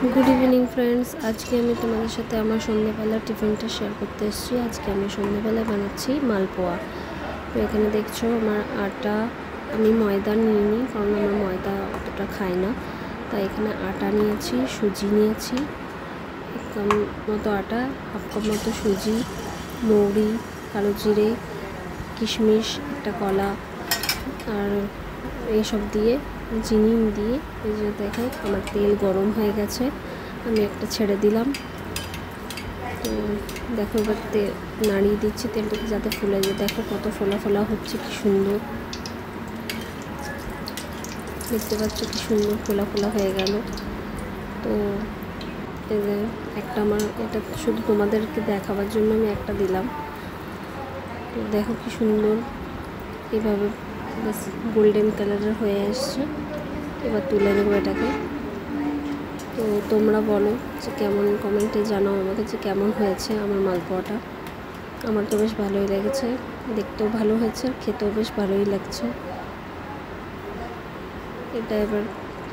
Good evening friends. आज के मैं तुम्हारे साथे आमार सन्ध्याबेला टिफिनटा शेयर करते एसेछि। आज के आमी सन्ध्याबेला बानाচ্ছি मालपोआ। तो एखाने देखছো आमार आटा आमी मयदा निइনি, कारण आमार मयदा अतटा खाई ना। ताई एखाने आटा निয়েছি, सुजी निয়েছি, एक कप मतो आटा, हाफ कप मतो सुजी, मौरी, कालो जिरे, किशमिश, एक कला और ये सब दिए চিনি দিয়ে এই যে দেখো আমার তেল গরম হয়ে গেছে, আমি একটা ছেড়ে দিলাম। তো দেখো এবার নাড়িয়ে দিচ্ছি তেলটাকে যাতে ফুলে যায়। দেখো কত ফোলা ফোলা হচ্ছে, কি সুন্দর দেখতে পাচ্ছ, কি সুন্দর ফোলা ফোলা হয়ে গেল। তো এই যে একটা আমার এটা শুধু তোমাদেরকে দেখাবার জন্য আমি একটা দিলাম। তো দেখো কি সুন্দর এইভাবে বেশ গোল্ডেন কালারের হয়ে আসছে। এবার তুলে নেব এটাকে। তো তোমরা বলো যে কেমন, কমেন্টে জানাও আমাকে যে কেমন হয়েছে আমার মালপোয়াটা। আমার তো বেশ ভালোই লেগেছে, দেখতেও ভালো হয়েছে, খেতেও বেশ ভালোই লাগছে। এটা এবার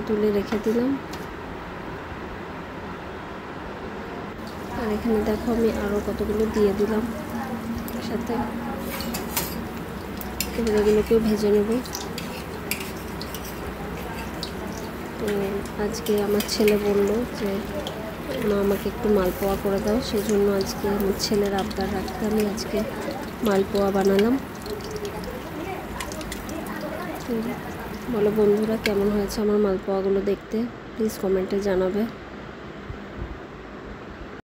তুলে রেখে দিলাম। আর এখানে দেখো আমি আরও কতগুলো দিয়ে দিলাম সাথে। এবার এগুলোকেও ভেজে নেব। তো আজকে আমার ছেলে বললো যে মা আমাকে একটু মালপোয়া করে দাও, সেই জন্য আজকে আমার ছেলের আবদার রাখতে আমি আজকে মালপোয়া বানালাম। বলো বন্ধুরা কেমন হয়েছে আমার মালপোয়াগুলো দেখতে, প্লিজ কমেন্টে জানাবে।